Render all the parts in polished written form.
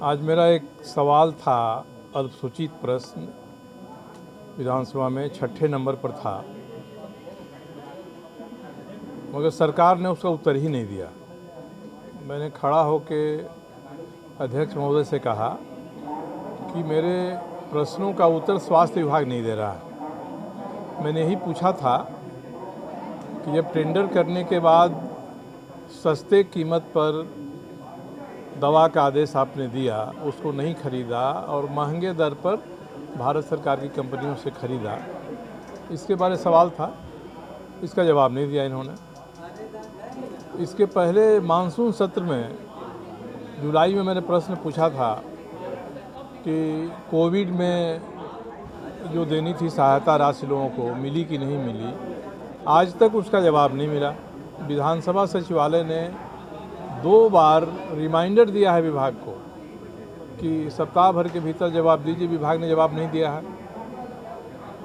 आज मेरा एक सवाल था, अल्पसूचित प्रश्न विधानसभा में 6ठे नंबर पर था, मगर सरकार ने उसका उत्तर ही नहीं दिया। मैंने खड़ा होकर अध्यक्ष महोदय से कहा कि मेरे प्रश्नों का उत्तर स्वास्थ्य विभाग नहीं दे रहा है। मैंने यही पूछा था कि जब टेंडर करने के बाद सस्ते कीमत पर दवा का आदेश आपने दिया, उसको नहीं खरीदा और महंगे दर पर भारत सरकार की कंपनियों से खरीदा, इसके बारे में सवाल था। इसका जवाब नहीं दिया इन्होंने। इसके पहले मानसून सत्र में जुलाई में मैंने प्रश्न पूछा था कि कोविड में जो देनी थी सहायता राशि लोगों को मिली कि नहीं मिली। आज तक उसका जवाब नहीं मिला। विधानसभा सचिवालय ने 2 बार रिमाइंडर दिया है विभाग को कि सप्ताह भर के भीतर जवाब दीजिए। विभाग ने जवाब नहीं दिया है।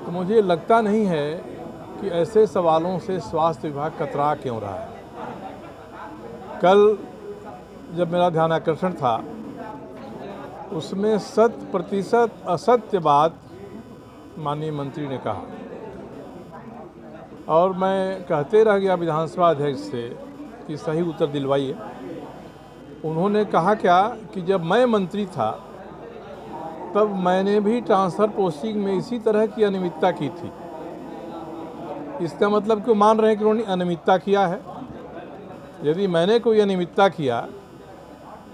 तो मुझे लगता नहीं है कि ऐसे सवालों से स्वास्थ्य विभाग कतरा क्यों रहा है। कल जब मेरा ध्यानाकर्षण था, उसमें 100% असत्य बात माननीय मंत्री ने कहा और मैं कहते रह गया विधानसभा अध्यक्ष से कि सही उत्तर दिलवाइए। उन्होंने कहा क्या कि जब मैं मंत्री था तब मैंने भी ट्रांसफ़र पोस्टिंग में इसी तरह की अनियमितता की थी। इसका मतलब क्यों मान रहे हैं कि उन्होंने अनियमितता किया है? यदि मैंने कोई अनियमितता किया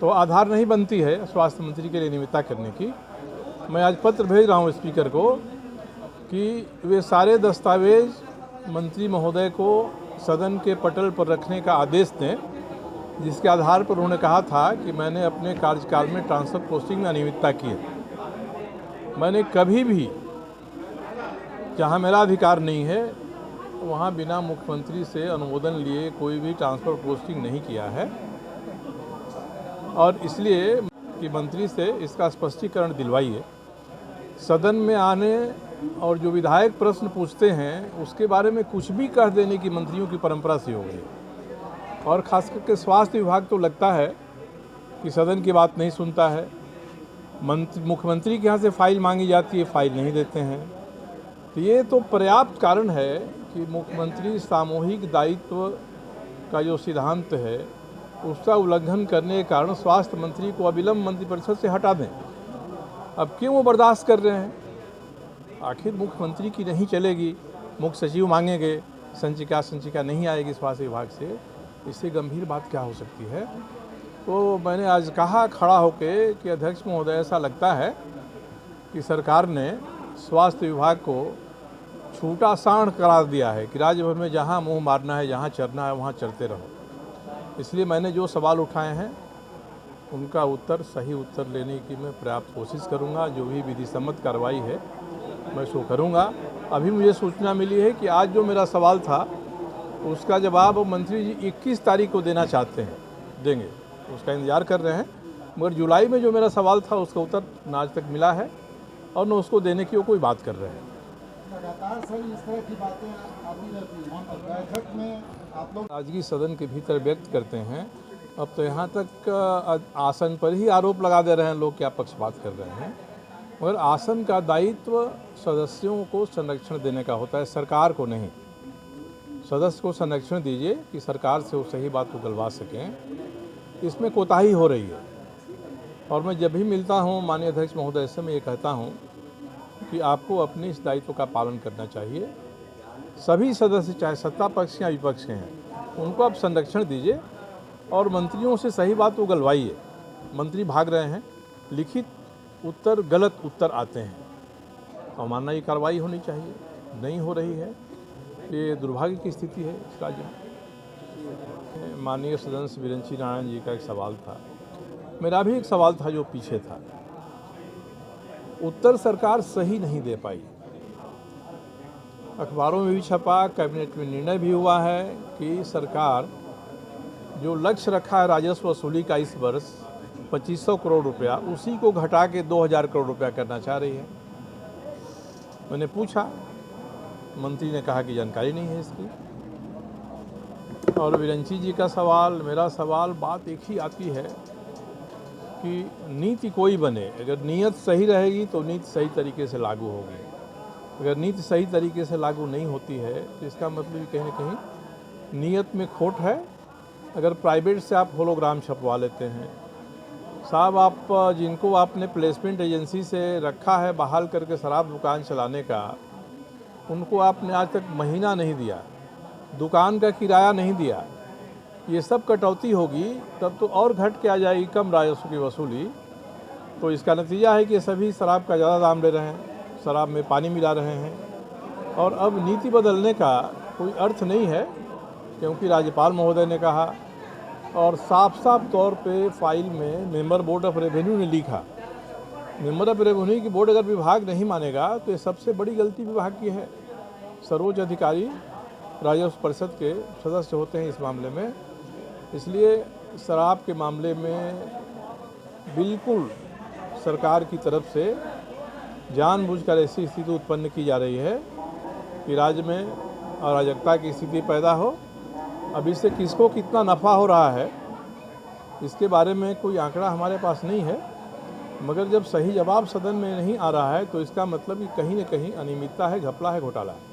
तो आधार नहीं बनती है स्वास्थ्य मंत्री के लिए अनियमितता करने की। मैं आज पत्र भेज रहा हूँ स्पीकर को कि वे सारे दस्तावेज मंत्री महोदय को सदन के पटल पर रखने का आदेश दें, जिसके आधार पर उन्होंने कहा था कि मैंने अपने कार्यकाल में ट्रांसफ़र पोस्टिंग में अनियमितता की है। मैंने कभी भी जहां मेरा अधिकार नहीं है वहां बिना मुख्यमंत्री से अनुमोदन लिए कोई भी ट्रांसफ़र पोस्टिंग नहीं किया है और इसलिए कि मंत्री से इसका स्पष्टीकरण दिलवाइए। सदन में आने और जो विधायक प्रश्न पूछते हैं उसके बारे में कुछ भी कह देने की मंत्रियों की परंपरा से हो गई और ख़ास करके स्वास्थ्य विभाग तो लगता है कि सदन की बात नहीं सुनता है। मुख्यमंत्री के यहाँ से फाइल मांगी जाती है, फाइल नहीं देते हैं। तो ये तो पर्याप्त कारण है कि मुख्यमंत्री सामूहिक दायित्व का जो सिद्धांत है उसका उल्लंघन करने के कारण स्वास्थ्य मंत्री को अविलंब मंत्रिपरिषद से हटा दें। अब क्यों वो बर्दाश्त कर रहे हैं? आखिर मुख्यमंत्री की नहीं चलेगी, मुख्य सचिव मांगेंगे, संचिका नहीं आएगी स्वास्थ्य विभाग से। इससे गंभीर बात क्या हो सकती है? तो मैंने आज कहा खड़ा होकर कि अध्यक्ष महोदय, ऐसा लगता है कि सरकार ने स्वास्थ्य विभाग को छूटा सांड करार दिया है कि राज्य भर में जहां मुंह मारना है, जहां चरना है, वहां चरते रहो। इसलिए मैंने जो सवाल उठाए हैं उनका सही उत्तर लेने की मैं पर्याप्त कोशिश करूंगा। जो भी विधि सम्मत कार्रवाई है मैं सो करूंगा। अभी मुझे सूचना मिली है कि आज जो मेरा सवाल था उसका जवाब मंत्री जी 21 तारीख को देना चाहते हैं, देंगे, उसका इंतज़ार कर रहे हैं। मगर जुलाई में जो मेरा सवाल था उसका उत्तर न आज तक मिला है और न उसको देने की वो कोई बात कर रहे हैं। लगातार सर इस तरह की बातें आती रहती हैं। बैठक में आप लोग आज की सदन के भीतर व्यक्त करते हैं। अब तो यहाँ तक आसन पर ही आरोप लगा दे रहे हैं लोग, क्या पक्षपात कर रहे हैं। मगर आसन का दायित्व सदस्यों को संरक्षण देने का होता है, सरकार को नहीं। सदस्य को संरक्षण दीजिए कि सरकार से वो सही बात को गलवा सकें। इसमें कोताही हो रही है और मैं जब भी मिलता हूँ माननीय अध्यक्ष महोदय से मैं ये कहता हूँ कि आपको अपने इस दायित्व का पालन करना चाहिए। सभी सदस्य चाहे सत्ता पक्ष या विपक्ष के हैं, उनको आप संरक्षण दीजिए और मंत्रियों से सही बात को गलवाइए। मंत्री भाग रहे हैं, लिखित उत्तर गलत उत्तर आते हैं और मानना ये कार्रवाई होनी चाहिए, नहीं हो रही है। ये दुर्भाग्य की स्थिति है इस राज्य में। माननीय सदस्य विरंची नारायण जी का एक सवाल था, मेरा भी एक सवाल था जो पीछे था। उत्तर सरकार सही नहीं दे पाई। अखबारों में भी छपा, कैबिनेट में निर्णय भी हुआ है कि सरकार जो लक्ष्य रखा है राजस्व वसूली का इस वर्ष 2500 करोड़ रुपया, उसी को घटा के 2000 करोड़ रुपया करना चाह रही है। मैंने पूछा, मंत्री ने कहा कि जानकारी नहीं है इसकी। और विरंची जी का सवाल, मेरा सवाल, बात एक ही आती है कि नीति कोई बने, अगर नीयत सही रहेगी तो नीति सही तरीके से लागू होगी। अगर नीति सही तरीके से लागू नहीं होती है तो इसका मतलब कहीं ना कहीं नीयत में खोट है। अगर प्राइवेट से आप होलोग्राम छपवा लेते हैं, साहब आप जिनको आपने प्लेसमेंट एजेंसी से रखा है बहाल करके शराब दुकान चलाने का, उनको आपने आज तक महीना नहीं दिया, दुकान का किराया नहीं दिया, ये सब कटौती होगी तब तो और घट के आ जाएगी कम राजस्व की वसूली। तो इसका नतीजा है कि सभी शराब का ज़्यादा दाम ले रहे हैं, शराब में पानी मिला रहे हैं और अब नीति बदलने का कोई अर्थ नहीं है, क्योंकि राज्यपाल महोदय ने कहा और साफ साफ तौर पे फाइल में मेंबर बोर्ड ऑफ रेवेन्यू ने लिखा। मेंबर ऑफ रेवेन्यू की बोर्ड अगर विभाग नहीं मानेगा तो ये सबसे बड़ी गलती विभाग की है। सर्वोच्च अधिकारी राजस्व परिषद के सदस्य होते हैं इस मामले में, इसलिए शराब के मामले में बिल्कुल सरकार की तरफ से जानबूझकर ऐसी स्थिति उत्पन्न की जा रही है कि राज्य में अराजकता की स्थिति पैदा हो। अब इससे किसको कितना नफ़ा हो रहा है इसके बारे में कोई आंकड़ा हमारे पास नहीं है, मगर जब सही जवाब सदन में नहीं आ रहा है तो इसका मतलब कि कहीं न कहीं अनियमितता है, घपला है, घोटाला है।